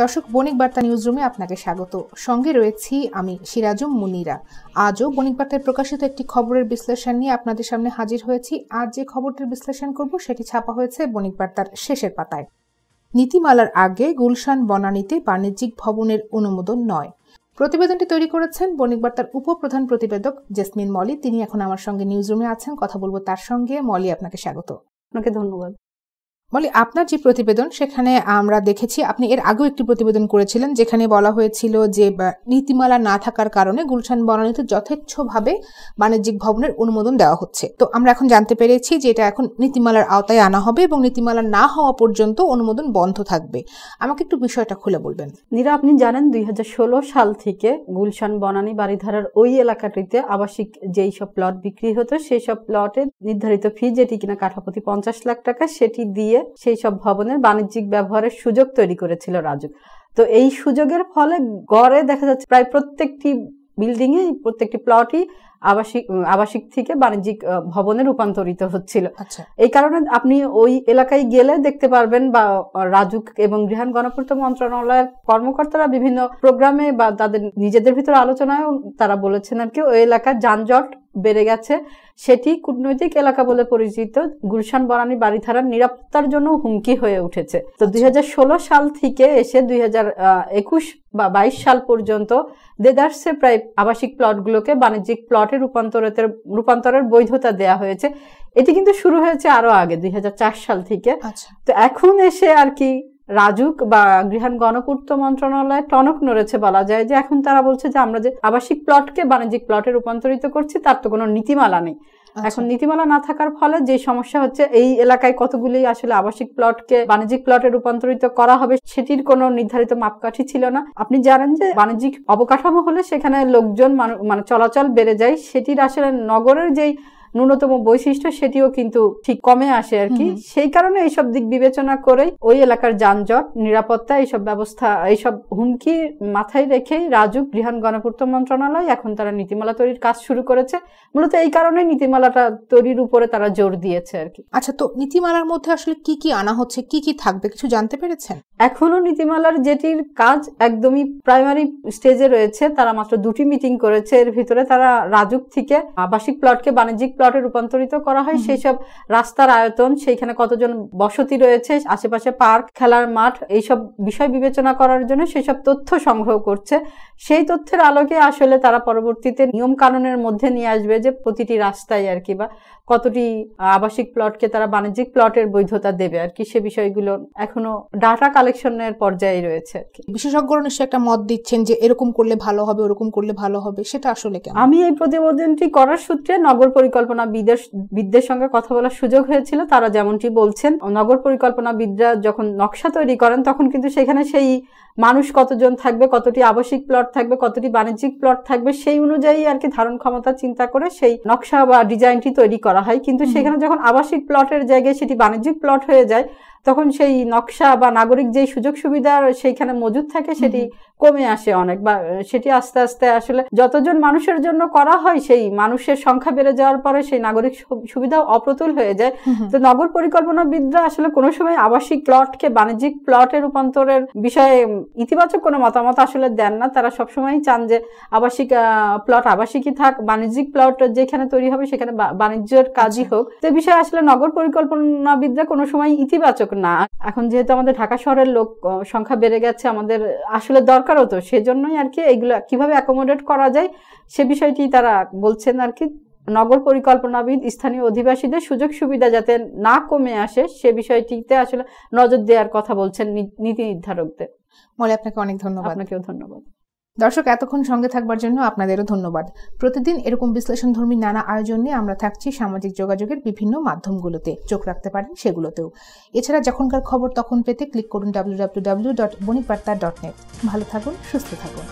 দর্শক, বণিক বার্তা নিউজ রুমে আপনাকে স্বাগত। সঙ্গে রয়েছি আমি সিরাজুম মুনিরা। আজও বণিক বার্তায় প্রকাশিত একটি খবরের বিশ্লেষণ নিয়ে আপনাদের সামনে হাজির হয়েছি। আজ যে খবরটির বিশ্লেষণ করব সেটি ছাপা হয়েছে বণিক বার্তার শেষের পাতায়। নীতিমালার আগে গুলশান বনানীতে বাণিজ্যিক ভবনের অনুমোদন নয়। প্রতিবেদনটি তৈরি করেছেন বণিক বার্তার উপপ্রধান প্রতিবেদক জেসমিন মলি। তিনি এখন আমার সঙ্গে নিউজ রুমে আছেন, কথা বলবো তার সঙ্গে। মলি, আপনাকে স্বাগত। আপনাকে ধন্যবাদ। মলি, আপনার যে প্রতিবেদন সেখানে আমরা দেখেছি আপনি এর আগেও একটি প্রতিবেদন করেছিলেন যেখানে বলা হয়েছিল যে নীতিমালা না থাকার কারণে গুলশান বনানীতে যথেচ্ছভাবে বাণিজ্যিক ভবনের অনুমোদন দেওয়া হচ্ছে। তো আমরা এখন জানতে পেরেছি যে এটা এখন নীতিমালার আওতায় আনা হবে এবং নীতিমালা না হওয়া পর্যন্ত অনুমোদন বন্ধ থাকবে। আমাকে একটু বিষয়টা খুলে বলবেন। নীরা, আপনি জানেন 2016 সাল থেকে গুলশান বনানী বারিধারার ওই এলাকাটিতে আবাসিক যেই সব প্লট বিক্রি হতো সেই সব প্লটে নির্ধারিত ফি, যেটি কিনা কাঠাপ্রতি 50 লাখ টাকা, সেটি দিয়ে সেই সব ভবনের বাণিজ্যিক ব্যবহারের সুযোগ তৈরি করেছিল রাজুক। তো এই সুযোগের ফলে গড়ে দেখা যাচ্ছে প্রায় প্রত্যেকটি বিল্ডিং এ, প্রত্যেকটি প্লটই আবাসিক থেকে বাণিজ্যিক ভবনে রূপান্তরিত হচ্ছিল। এই কারণে আপনি ওই এলাকায় গেলে দেখতে পারবেন বা রাজুক এবং গৃহায়ণ গণপূর্ত মন্ত্রণালয়ের কর্মকর্তারা বিভিন্ন প্রোগ্রামে বা তাদের নিজেদের ভিতরে আলোচনায় তারা বলেছেন আর কি ওই এলাকার যানজট বেড়ে গেছে, সেটি কূটনৈতিক এলাকা বলে পরিচিত গুলশান বনানী বারিধারার নিরাপত্তার জন্য হুমকি হয়ে উঠেছে। তো 2016 সাল থেকে এসে 2021 বা 22 সাল পর্যন্ত দেদারসে প্রায় আবাসিক প্লটগুলোকে বাণিজ্যিক প্লটে রূপান্তরের বৈধতা দেয়া হয়েছে। এটি কিন্তু শুরু হয়েছে আরো আগে 2004 সাল থেকে। তো এখন এসে আর কি রাজুক বা গৃহায়ণ গণপূর্ত মন্ত্রণালয় টনক নড়েছে বলা যায়, যে এখন তারা বলছে যে আমরা যে আবাসিক প্লটকে বাণিজ্যিক প্লটে রূপান্তরিত করছি তার তো কোনো নীতিমালা নেই। এখন নীতিমালা না থাকার ফলে যে সমস্যা হচ্ছে, এই এলাকায় কতগুলি আসলে আবাসিক প্লটকে বাণিজ্যিক প্লটে রূপান্তরিত করা হবে সেটির কোনো নির্ধারিত মাপকাঠি ছিল না। আপনি জানেন যে বাণিজ্যিক অবকাঠামো হলে সেখানে লোকজন মানে চলাচল বেড়ে যায়, সেটির আসলে নগরের যেই ন্যূনতম বৈশিষ্ট্য সেটিও কিন্তু ঠিক কমে আসে আর কি। সেই কারণে এইসব দিক বিবেচনা করে ওই এলাকার যানজট, নিরাপত্তা, এইসব ব্যবস্থা, এইসব হুমকি মাথায় রেখেই রাজুক গৃহায়ণ গণপূর্ত মন্ত্রণালয় এখন তারা নীতিমালা তৈরির কাজ শুরু করেছে। মূলত এই কারণে নীতিমালাটা তৈরির উপরে তারা জোর দিয়েছে আর কি। আচ্ছা, তো নীতিমালার মধ্যে আসলে কি কি আনা হচ্ছে, কি কি থাকবে, কিছু জানতে পেরেছেন? এখনো নীতিমালার যেটির কাজ একদমই প্রাইমারি স্টেজে রয়েছে, তারা মাত্র 2টি মিটিং করেছে। এর ভিতরে তারা রাজুক থেকে আবাসিক প্লটকে বাণিজ্যিক প্লটে রূপান্তরিত করা হয় সেই সব রাস্তার আয়তন, সেইখানে কতজন বসতি রয়েছে, আশেপাশে পার্ক, খেলার মাঠ, এইসব বিষয় বিবেচনা করার জন্য সেই সব তথ্য সংগ্রহ করছে। সেই তথ্যের আলোকে আসলে তারা পরবর্তীতে নিয়ম কানুনের মধ্যে নিয়ে আসবে যে প্রতিটি রাস্তায় আর কি বা কতটি আবাসিক প্লটকে তারা বাণিজ্যিক প্লটের বৈধতা দেবে আর কি। সে বিষয়গুলো এখনো ডাটা কালেকশনের পর্যায়ে রয়েছে আর কি। বিশেষজ্ঞরা নিশ্চয়ই একটা মত দিচ্ছেন যে এরকম করলে ভালো হবে, ওরকম করলে ভালো হবে, সেটা আসলে কেন? আমি এই প্রতিবেদনটি করার সূত্রে নগর পরিকল্পনা বিদদের সঙ্গে কথা বলার সুযোগ হয়েছিল। তারা যেমনটি বলছেন, নগর পরিকল্পনাবিদরা যখন নকশা তৈরি করেন তখন কিন্তু সেখানে সেই মানুষ কতজন থাকবে, কতটি আবাসিক প্লট থাকবে, কতটি বাণিজ্যিক প্লট থাকবে, সেই অনুযায়ী আর কি ধারণ ক্ষমতা চিন্তা করে সেই নকশা বা ডিজাইনটি তৈরি করা হয়। কিন্তু সেখানে যখন আবাসিক প্লটের জায়গায় সেটি বাণিজ্যিক প্লট হয়ে যায় তখন সেই নকশা বা নাগরিক যেই সুযোগ সুবিধা সেইখানে মজুদ থাকে সেটি কমে আসে অনেক, বা সেটি আস্তে আস্তে আসলে যতজন মানুষের জন্য করা হয় সেই মানুষের সংখ্যা বেড়ে যাওয়ার পরে সেই নাগরিক সুবিধাও অপ্রতুল হয়ে যায়। তো নগর পরিকল্পনাবিদরা আসলে কোনো সময় আবাসিক প্লটকে বাণিজ্যিক প্লটে রূপান্তরের বিষয়ে ইতিবাচক কোনো মতামত আসলে দেন না। তারা সবসময় চান যে আবাসিক প্লট আবাসিকই থাক, বাণিজ্যিক প্লট যেখানে তৈরি হবে সেখানে বাণিজ্যের কাজই হোক। তো এই বিষয়ে আসলে নগর পরিকল্পনাবিদরা কোনো সময় ইতিবাচক না। এখন যেহেতু আমাদের ঢাকা শহরের লোক সংখ্যা বেড়ে গেছে, আমাদের আসলে দরকারও তো, সেজন্যই আর কি এইগুলো কিভাবে অ্যাকোমোডেট করা যায় সে বিষয়টি তারা বলছেন আর কি। নগর পরিকল্পনাবিদ স্থানীয় অধিবাসীদের সুযোগ সুবিধা যাতে না কমে আসে সে বিষয়টিতে আসলে নজর দেওয়ার কথা বলছেন নীতি নির্ধারকদের। মলে, আপনাকে অনেক ধন্যবাদ। আপনাকেও ধন্যবাদ। দর্শক, এতক্ষণ সঙ্গে থাকবার জন্য আপনাদেরও ধন্যবাদ। প্রতিদিন এরকম বিশ্লেষণধর্মী নানা আয়োজন নিয়ে আমরা থাকছি সামাজিক যোগাযোগের বিভিন্ন মাধ্যমগুলোতে, চোখ রাখতে পারেন সেগুলোতেও। এছাড়া যখনকার খবর তখন পেতে ক্লিক করুন www.bonikbarta.net। ভালো থাকুন, সুস্থ থাকুন।